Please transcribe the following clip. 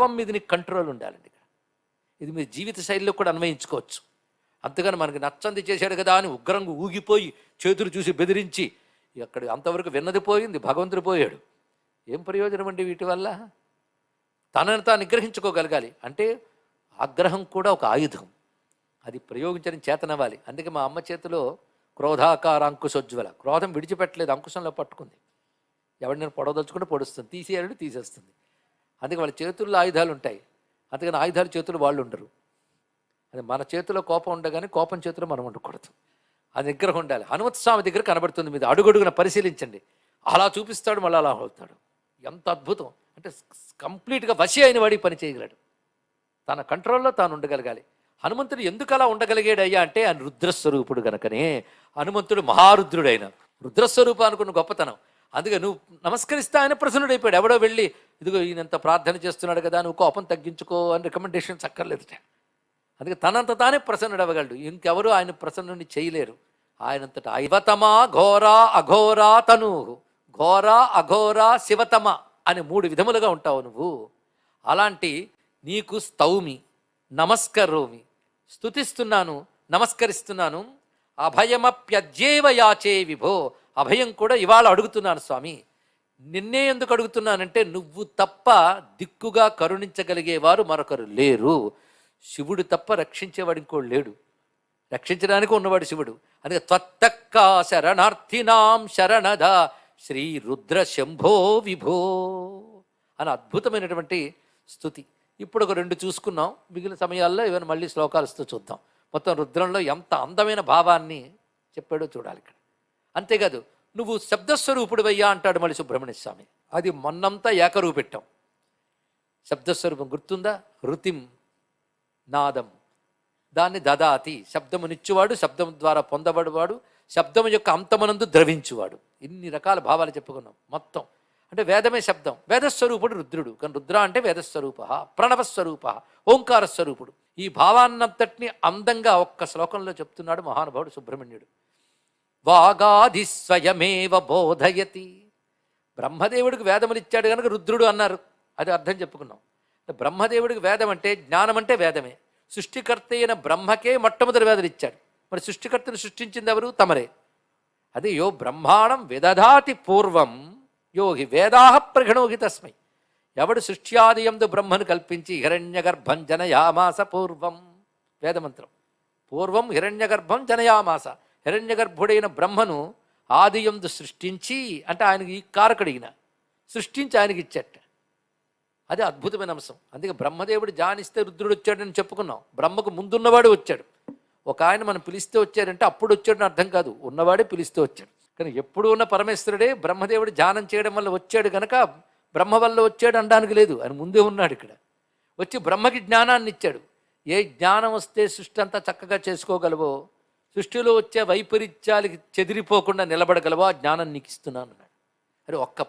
కోపం మీద నీకు కంట్రోల్ ఉండాలండి. ఇది మీ జీవిత శైలిలో కూడా అన్వయించుకోవచ్చు. అంతగాని మనకి నచ్చంది చేశాడు కదా అని ఉగ్రంగా ఊగిపోయి చేతులు చూసి బెదిరించి అక్కడ అంతవరకు విన్నది పోయింది, భగవంతుడు పోయాడు. ఏం ప్రయోజనం అండి వీటి వల్ల? తనను తాను నిగ్రహించుకోగలగాలి. అంటే ఆగ్రహం కూడా ఒక ఆయుధం, అది ప్రయోగించడం చేతనవ్వాలి. అందుకే మా అమ్మ చేతిలో క్రోధాకార అంకుశోజ్వల, క్రోధం విడిచిపెట్టలేదు, అంకుశంలో పట్టుకుంది. ఎవరిని నేను పొడవదలుచుకుంటే పొడుస్తుంది, తీసేయాలంటే తీసేస్తుంది. అందుకే వాళ్ళ చేతుల్లో ఆయుధాలు ఉంటాయి, అందుకని ఆయుధాలు చేతులు వాళ్ళు ఉండరు. అది మన చేతిలో కోపం ఉండగానే కోపం చేతిలో మనం ఉండకూడదు, అది నిగ్రహం ఉండాలి. హనుమత్ స్వామి దగ్గర కనబడుతుంది, మీద అడుగడుగున పరిశీలించండి. అలా చూపిస్తాడు, మళ్ళీ అలా అవుతాడు. ఎంత అద్భుతం అంటే కంప్లీట్గా వశి అయిన వాడికి పని చేయగలడు, తన కంట్రోల్లో తాను ఉండగలగాలి. హనుమంతుడు ఎందుకు అలా ఉండగలిగాడయ్యా అంటే ఆయన రుద్రస్వరూపుడు కనుకనే. హనుమంతుడు మహారుద్రుడైన రుద్రస్వరూపం అనుకున్న గొప్పతనం. అందుకే నువ్వు నమస్కరిస్తే ఆయన ప్రసన్నుడైపోయాడు. ఎవడో వెళ్ళి ఇదిగో ఈయనంత ప్రార్థన చేస్తున్నాడు కదా, నువ్వు కోపం తగ్గించుకో అని రికమెండేషన్స్ అక్కర్లేదుట. అందుకే తనంత తానే ప్రసన్నుడవ్వగలడు, ఇంకెవరు ఆయన ప్రసన్నుని చేయలేరు. ఆయనంతటా ఐవతమా ఘోరా అఘోరా తను, ఘోరా అఘోరా శివతమ అని 3 విధములుగా ఉంటావు నువ్వు. అలాంటి నీకు స్తౌమి నమస్కరోమి, స్తుతిస్తున్నాను, నమస్కరిస్తున్నాను. అభయమప్యజ్యేవ యాచే విభో, అభయం కూడా ఇవాళ అడుగుతున్నాను స్వామి. నిన్నే ఎందుకు అడుగుతున్నానంటే నువ్వు తప్ప దిక్కుగా కరుణించగలిగేవారు మరొకరు లేరు. శివుడు తప్ప రక్షించేవాడు ఇంకోడు లేడు, రక్షించడానికి ఉన్నవాడు శివుడు. అందుకే త్వత్తక్కా శరణార్థినాం శరణద శ్రీ రుద్ర శంభో విభో అని అద్భుతమైనటువంటి స్తుతి. ఇప్పుడు ఒక 2 చూసుకున్నాం, మిగిలిన సమయాల్లో ఏమైనా మళ్ళీ శ్లోకాలతో చూద్దాం. మొత్తం రుద్రంలో ఎంత అందమైన భావాన్ని చెప్పాడో చూడాలి ఇక్కడ. అంతేకాదు నువ్వు శబ్దస్వరూపుడివయ్యా అంటాడు మళ్ళీ సుబ్రహ్మణ్య స్వామి. అది మొన్నంతా ఏకరువు పెట్టాం. శబ్దస్వరూపం గుర్తుందా? రుతిం నాదం, దాన్ని దదాతి, శబ్దమునిచ్చువాడు, శబ్దం ద్వారా పొందబడివాడు, శబ్దము యొక్క అంతమనందు ద్రవించువాడు. ఇన్ని రకాల భావాలు చెప్పుకున్నాం మొత్తం. అంటే వేదమే శబ్దం, వేదస్వరూపుడు రుద్రుడు. కానీ రుద్ర అంటే వేదస్వరూప, ప్రణవస్వరూప, ఓంకార స్వరూపుడు. ఈ భావాన్నంతటిని అందంగా ఒక్క శ్లోకంలో చెప్తున్నాడు మహానుభావుడు సుబ్రహ్మణ్యుడు. వాగాది స్వయమేవ బోధయతి. బ్రహ్మదేవుడికి వేదములు ఇచ్చాడు కనుక రుద్రుడు అన్నారు, అది అర్థం చెప్పుకున్నాం. బ్రహ్మదేవుడికి వేదం అంటే జ్ఞానం అంటే వేదమే. సృష్టికర్త అయిన బ్రహ్మకే మొట్టమొదటి వేదలు ఇచ్చాడు. మరి సృష్టికర్తను సృష్టించింది ఎవరు? తమరే. అది యో బ్రహ్మాణం విదధాతి పూర్వం యోగి వేదాహ ప్రగణోగి తస్మై. ఎవడు సృష్ట్యాదియందు బ్రహ్మను కల్పించి హిరణ్యగర్భం జనయామాస పూర్వం, వేదమంత్రం. పూర్వం హిరణ్యగర్భం జనయామాస, హిరణ్యగర్భుడైన బ్రహ్మను ఆదియందు సృష్టించి, అంటే ఆయనకి ఈ కారకుడిగిన సృష్టించి ఆయనకి ఇచ్చట. అది అద్భుతమైన అంశం. అందుకే బ్రహ్మదేవుడు జానిస్తే రుద్రుడు వచ్చాడని చెప్పుకున్నాం. బ్రహ్మకు ముందున్నవాడు వచ్చాడు. ఒక ఆయన మనం పిలిస్తే వచ్చాడంటే అప్పుడు వచ్చాడని అర్థం కాదు, ఉన్నవాడే పిలిస్తే వచ్చాడు. కానీ ఎప్పుడు ఉన్న పరమేశ్వరుడే బ్రహ్మదేవుడు ధ్యానం చేయడం వల్ల వచ్చాడు కనుక బ్రహ్మ వల్ల వచ్చాడు అనడానికి లేదు, ఆయన ముందే ఉన్నాడు ఇక్కడ. వచ్చి బ్రహ్మకి జ్ఞానాన్ని ఇచ్చాడు. ఏ జ్ఞానం వస్తే సృష్టి అంతా చక్కగా చేసుకోగలవో, సృష్టిలో వచ్చే వైపరీత్యాలకి చెదిరిపోకుండా నిలబడగలవో ఆ జ్ఞానం నీకు ఇస్తున్నాను అన్నాడు. అది ఒక్క